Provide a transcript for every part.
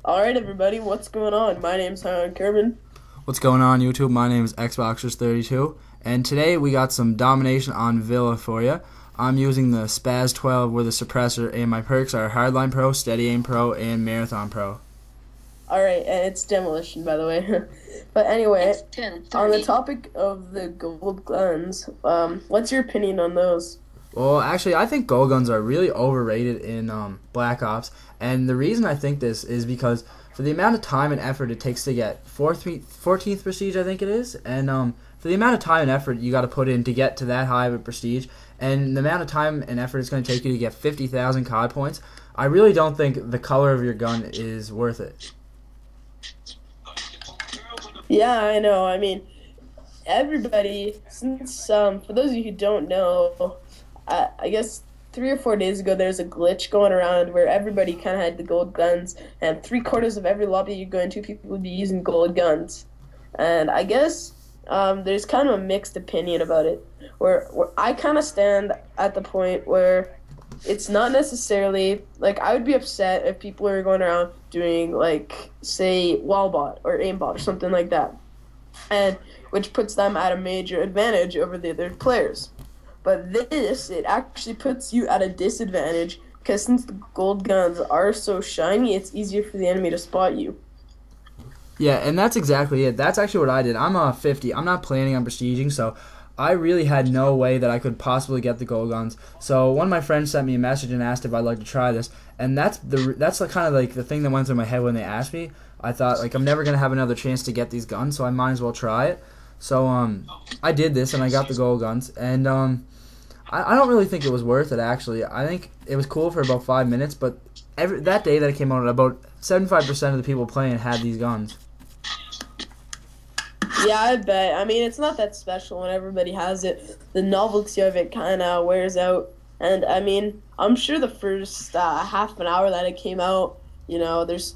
Alright, everybody, what's going on? My name's HiioNcArBoN. What's going on, YouTube? My name is Xboxers32, and today we got some domination on Villa for you. I'm using the Spaz 12 with a suppressor, and my perks are Hardline Pro, Steady Aim Pro, and Marathon Pro. Alright, and it's demolition, by the way. But anyway, It's 10:30. on the topic of the gold guns, what's your opinion on those? Well, actually, I think gold guns are really overrated in Black Ops, and the reason I think this is because for the amount of time and effort it takes to get 14th prestige, I think it is, and for the amount of time and effort you got to put in to get to that high of a prestige, and the amount of time and effort it's going to take you to get 50,000 COD points, I really don't think the color of your gun is worth it. Yeah, I know. I mean, everybody, since, for those of you who don't know, I guess 3 or 4 days ago, there's a glitch going around where everybody kind of had the gold guns, and 3/4 of every lobby you go into, people would be using gold guns. And I guess there's kind of a mixed opinion about it, where I kind of stand at the point where it's not necessarily, like, I would be upset if people were going around doing, like, say, wallbot or aimbot or something like that, and which puts them at a major advantage over the other players. But this, it actually puts you at a disadvantage because since the gold guns are so shiny, it's easier for the enemy to spot you. Yeah, and that's exactly it. That's actually what I did. I'm a 50. I'm not planning on prestiging, so I really had no way that I could possibly get the gold guns. So one of my friends sent me a message and asked if I'd like to try this, and that's like kind of like the thing that went through my head when they asked me. I thought, like, I'm never gonna have another chance to get these guns, so I might as well try it. So I did this and I got the gold guns, and I don't really think it was worth it. Actually, I think it was cool for about 5 minutes, but that day that it came out, about 75% of the people playing had these guns. Yeah, I bet. I mean, it's not that special when everybody has it. The novelty of it kind of wears out. And, I mean, I'm sure the first half an hour that it came out, there's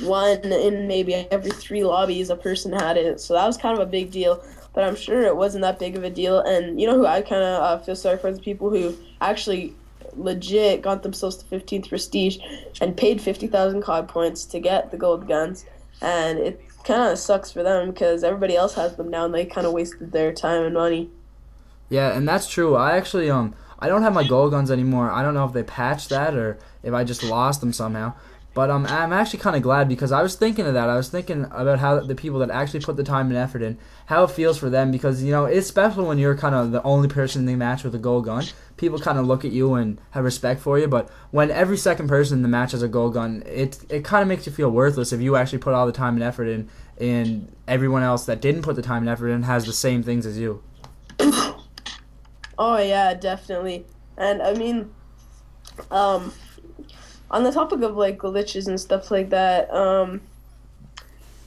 one in maybe every 3 lobbies a person had it. So that was kind of a big deal. But I'm sure it wasn't that big of a deal. And you know who I kind of feel sorry for? The people who actually legit got themselves to 15th prestige and paid 50,000 COD points to get the gold guns. And it kind of sucks for them because everybody else has them now and they kind of wasted their time and money. Yeah, and that's true. I actually I don't have my gold guns anymore. I don't know if they patched that or if I just lost them somehow. But I'm actually kind of glad because I was thinking of that. I was thinking about how the people that actually put the time and effort in, how it feels for them because, it's special when you're kind of the only person in the match with a gold gun. People kind of look at you and have respect for you, but when every second person in the match has a gold gun, it kind of makes you feel worthless if you actually put all the time and effort in and everyone else that didn't put the time and effort in has the same things as you. Oh, yeah, definitely. And, I mean, on the topic of, like, glitches and stuff like that,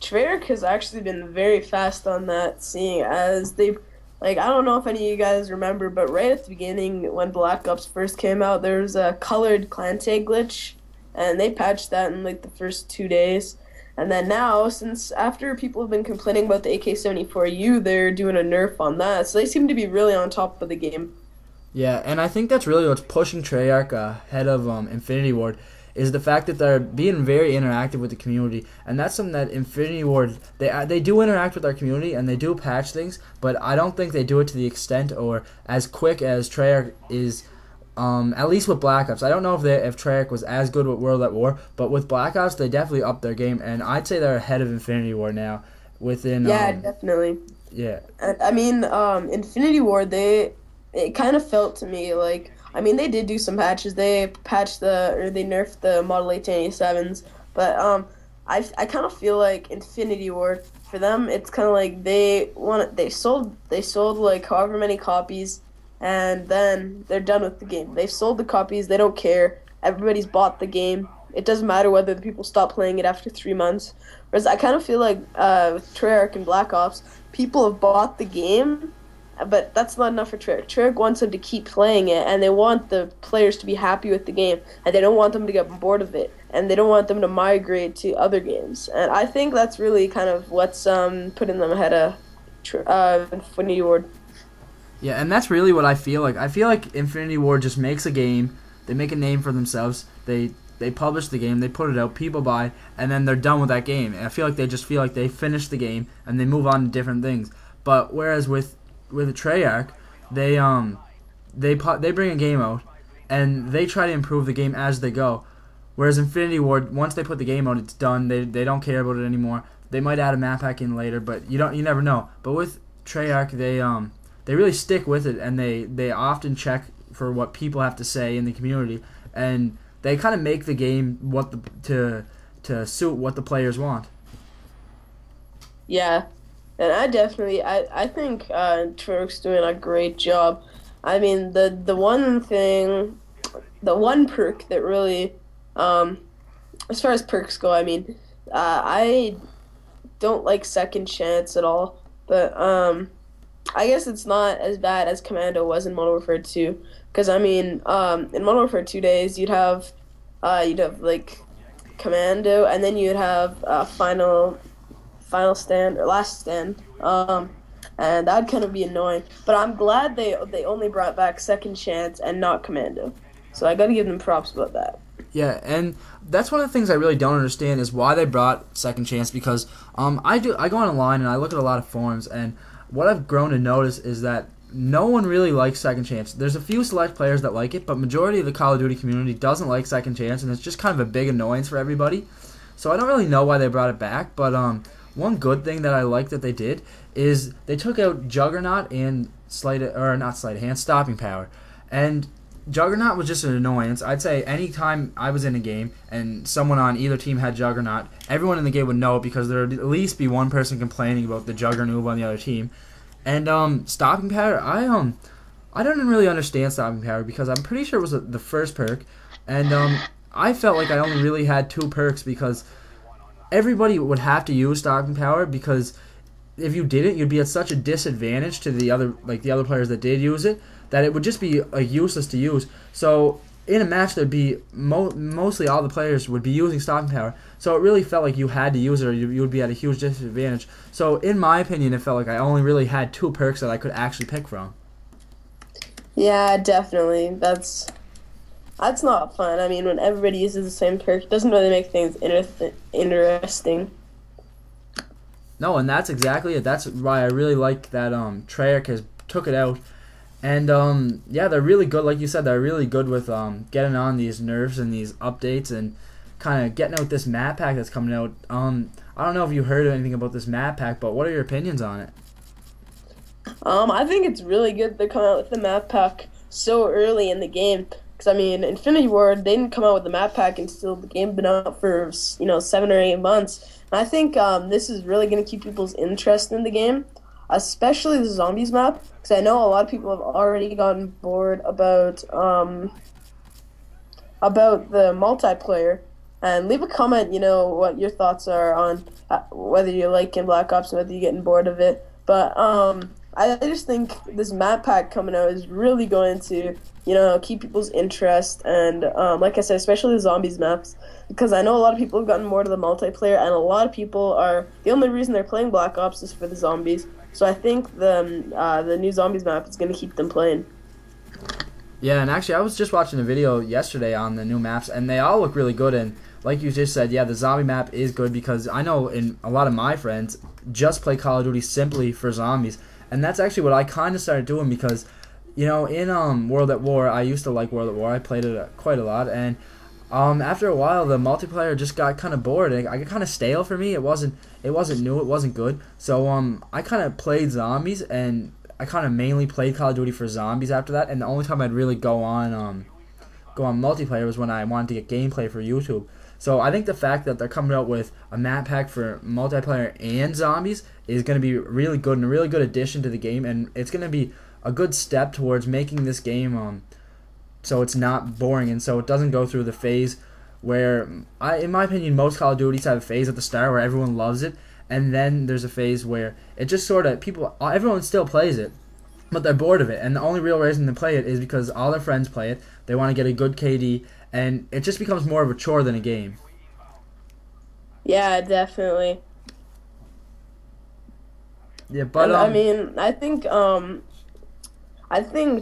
Treyarch has actually been very fast on that, seeing as they've, like, I don't know if any of you guys remember, but right at the beginning, when Black Ops first came out, there was a colored clan tag glitch, and they patched that in, like, the first 2 days. And then now, since after people have been complaining about the AK-74U, they're doing a nerf on that, so they seem to be really on top of the game. Yeah, and I think that's really what's pushing Treyarch ahead of Infinity Ward is the fact that they're being very interactive with the community, and that's something that Infinity Ward they do interact with our community and they do patch things, but I don't think they do it to the extent or as quick as Treyarch is. At least with Black Ops, I don't know if Treyarch was as good with World at War, but with Black Ops they definitely upped their game, and I'd say they're ahead of Infinity Ward now. Within Yeah, definitely. yeah. And, I mean, Infinity Ward, it kind of felt to me like, I mean, they did do some patches. They they nerfed the Model 1887s, but I kind of feel like Infinity Ward for them, it's kind of like they sold like however many copies, and then they're done with the game. They've sold the copies. They don't care. Everybody's bought the game. It doesn't matter whether the people stop playing it after 3 months. Whereas I kind of feel like with Treyarch and Black Ops, people have bought the game, but that's not enough for Treyarch. Treyarch wants them to keep playing it, and they want the players to be happy with the game, and they don't want them to get bored of it, and they don't want them to migrate to other games. And I think that's really kind of what's putting them ahead of Infinity Ward. Yeah, and that's really what I feel like. I feel like Infinity Ward just makes a game. They make a name for themselves. They they publish the game, they put it out, people buy, and then they're done with that game. And I feel like they just feel like they finished the game and they move on to different things. But whereas with Treyarch, they bring a game out and they try to improve the game as they go. Whereas Infinity Ward, once they put the game out, it's done. They don't care about it anymore. They might add a map pack in later, but you never know. But with Treyarch, they really stick with it, and they often check for what people have to say in the community, and they kind of make the game to suit what the players want. Yeah, and I think Treyarch's doing a great job. I mean, the one perk that really, as far as perks go, I mean, I don't like Second Chance at all, but I guess it's not as bad as Commando was in Modern Warfare 2, because I mean, in Modern Warfare 2 days, you'd have like Commando, and then you'd have Final Stand or Last Stand, and that'd kind of be annoying. But I'm glad they only brought back Second Chance and not Commando, so I got to give them props about that. Yeah, and that's one of the things I really don't understand is why they brought Second Chance, because I go online and I look at a lot of forums, and what I've grown to notice is that no one really likes Second Chance. There's a few select players that like it, but majority of the Call of Duty community doesn't like Second Chance, and it's just kind of a big annoyance for everybody. So I don't really know why they brought it back, but one good thing that I like that they did is they took out Juggernaut and Stopping Power, and Juggernaut was just an annoyance. I'd say anytime I was in a game and someone on either team had Juggernaut, everyone in the game would know it because there would at least be one person complaining about the Juggernaut on the other team. And Stopping Power, I don't really understand Stopping Power because I'm pretty sure it was the first perk, and I felt like I only really had 2 perks because everybody would have to use Stopping Power, because if you didn't, you'd be at such a disadvantage to the other players that did use it, that it would just be useless to use. So in a match, there'd be mostly all the players would be using Stopping Power. So it really felt like you had to use it, or you would be at a huge disadvantage. So in my opinion, it felt like I only really had 2 perks that I could actually pick from. Yeah, definitely. That's not fun. I mean, when everybody uses the same perk, it doesn't really make things interesting. No, and that's exactly it. That's why I really like that Treyarch has took it out. And yeah, they're really good. Like you said, they're really good with getting on these nerfs and these updates and kind of getting out this map pack that's coming out. I don't know if you heard anything about this map pack, but what are your opinions on it? I think it's really good they come out with the map pack so early in the game. Because, I mean, Infinity Ward, they didn't come out with the map pack until the game had been out for, 7 or 8 months. And I think this is really going to keep people's interest in the game, especially the zombies map. Because I know a lot of people have already gotten bored about the multiplayer. And leave a comment, what your thoughts are on whether you like in Black Ops and whether you're getting bored of it. But I just think this map pack coming out is really going to, keep people's interest. And like I said, especially the zombies maps. Because I know a lot of people have gotten bored of the multiplayer, and a lot of people the only reason they're playing Black Ops is for the zombies. So I think the new zombies map is going to keep them playing. Yeah, and actually I was just watching a video yesterday on the new maps, and they all look really good. And like you just said, yeah, the zombie map is good because I know in a lot of my friends just play Call of Duty simply for zombies. And that's actually what I kind of started doing because, in World at War, I used to like World at War. I played it quite a lot, and after a while, the multiplayer just got kind of bored. It got kind of stale for me. It wasn't new. It wasn't good. So I kind of played zombies, and I kind of mainly played Call of Duty for zombies after that. And the only time I'd really go on multiplayer was when I wanted to get gameplay for YouTube. So I think the fact that they're coming out with a map pack for multiplayer and zombies is going to be really good and a really good addition to the game, and it's going to be a good step towards making this game so it's not boring and so it doesn't go through the phase where, in my opinion, most Call of Duties have a phase at the start where everyone loves it, and then there's a phase where it just sort of everyone still plays it, but they're bored of it, and the only real reason to play it is because all their friends play it. They want to get a good KD, and it just becomes more of a chore than a game. Yeah, definitely. Yeah, but I mean, I think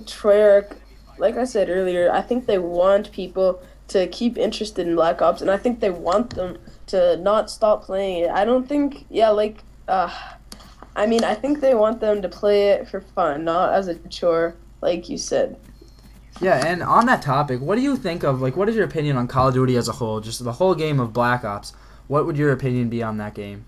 Treyarch, like I said earlier, I think they want people to keep interested in Black Ops, and I think they want them to not stop playing it. I don't think, yeah, like, I mean, I think they want them to play it for fun, not as a chore, like you said. Yeah, and on that topic, what do you think of, like, what is your opinion on Call of Duty as a whole? Just the whole game of Black Ops. What would your opinion be on that game?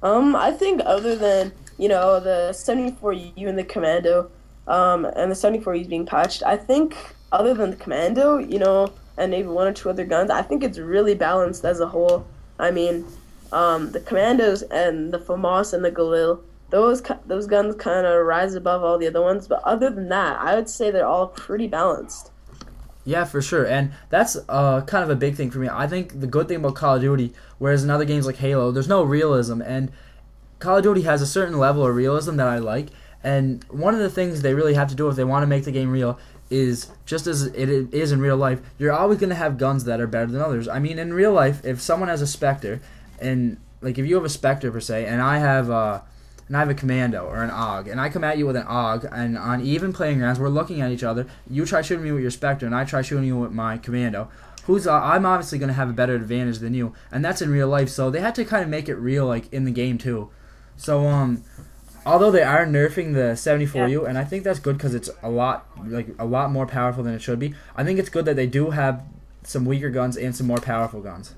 I think other than, the 74U and the Commando, and the 74U is being patched, I think other than the Commando, and maybe one or two other guns, I think it's really balanced as a whole. I mean, the Commandos and the FAMAS and the Galil, those guns kind of rise above all the other ones, but other than that, I would say they're all pretty balanced. Yeah, for sure, and that's kind of a big thing for me. I think the good thing about Call of Duty, whereas in other games like Halo, there's no realism, and Call of Duty has a certain level of realism that I like, and one of the things they really have to do if they want to make the game real is, just as it is in real life, you're always going to have guns that are better than others. I mean, in real life, if someone has a Spectre, and like if you have a Spectre per se, and I have a Commando or an AUG, and I come at you with an AUG, and on even playing grounds, we're looking at each other. You try shooting me with your Spectre, and I try shooting you with my Commando. I'm obviously going to have a better advantage than you, and that's in real life. So they had to kind of make it real, like in the game too. So although they are nerfing the 74U, and I think that's good because it's a lot more powerful than it should be. I think it's good that they do have some weaker guns and some more powerful guns.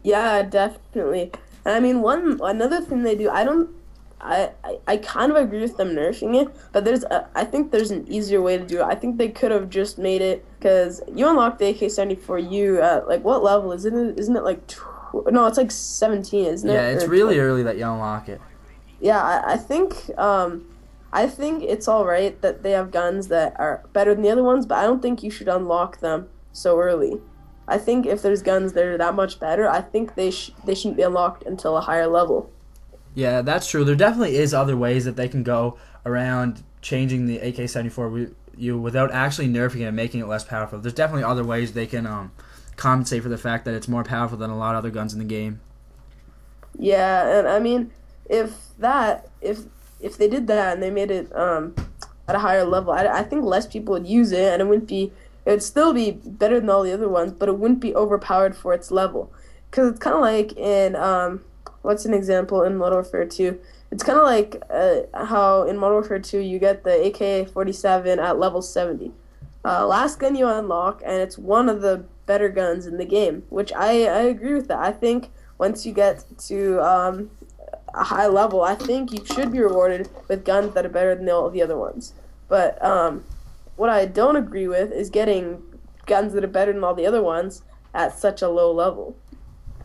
Yeah, definitely. And I mean, another thing they do, I kind of agree with them nerfing it, but I think there's an easier way to do it. I think they could have just made it, because you unlock the AK-74U at, like, what level? Isn't it like, no, it's like 17, isn't it? Yeah, it's really early that you unlock it. Yeah, I think it's all right that they have guns that are better than the other ones, but I don't think you should unlock them so early. I think if there's guns that are that much better, I think they shouldn't be unlocked until a higher level. Yeah, that's true. There definitely is other ways that they can go around changing the AK-74U without actually nerfing it and making it less powerful. There's definitely other ways they can compensate for the fact that it's more powerful than a lot of other guns in the game. Yeah, and I mean, if they did that and they made it at a higher level, I think less people would use it, and it would still be better than all the other ones, but it wouldn't be overpowered for its level. Because it's kind of like in what's an example in Modern Warfare 2? It's kind of like how in Modern Warfare 2 you get the AK-47 at level 70. Last gun you unlock, and it's one of the better guns in the game, which I agree with that. I think once you get to a high level, I think you should be rewarded with guns that are better than all the other ones. But what I don't agree with is getting guns that are better than all the other ones at such a low level.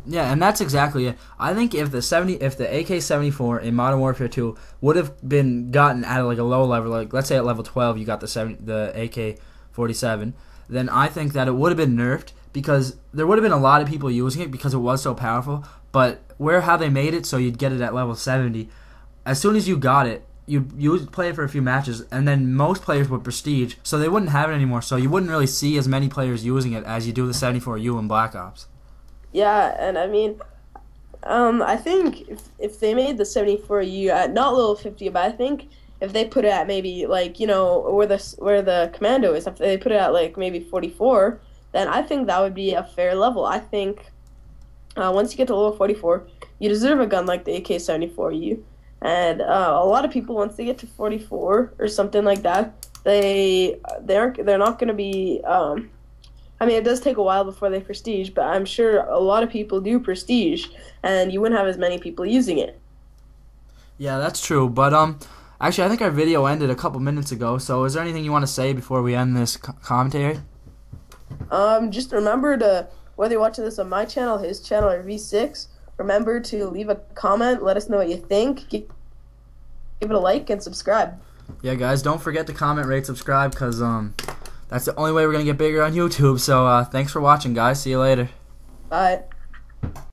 Yeah, and that's exactly it. I think if the AK-74 in Modern Warfare 2 would have been gotten at like a low level, like let's say at level 12 you got the AK-47, then I think that it would have been nerfed, because there would have been a lot of people using it because it was so powerful. But how they made it so you'd get it at level 70, as soon as you got it, you'd play it for a few matches, and then most players would prestige, so they wouldn't have it anymore. So you wouldn't really see as many players using it as you do the 74U in Black Ops. Yeah, and I mean, I think if they made the 74U at not level 50, but I think if they put it at maybe like where the Commando is, if they put it at like maybe 44, then I think that would be a fair level. I think once you get to level 44, you deserve a gun like the AK-74U. And a lot of people, once they get to 44 or something like that, they're not going to be. I mean, it does take a while before they prestige, but I'm sure a lot of people do prestige, and you wouldn't have as many people using it. Yeah, that's true. But actually, I think our video ended a couple minutes ago. So, is there anything you want to say before we end this commentary? Just remember to, whether you're watching this on my channel, his channel, or V6, remember to leave a comment. Let us know what you think. Give it a like and subscribe. Yeah, guys, don't forget to comment, rate, subscribe, because that's the only way we're going to get bigger on YouTube. So thanks for watching, guys. See you later. Bye.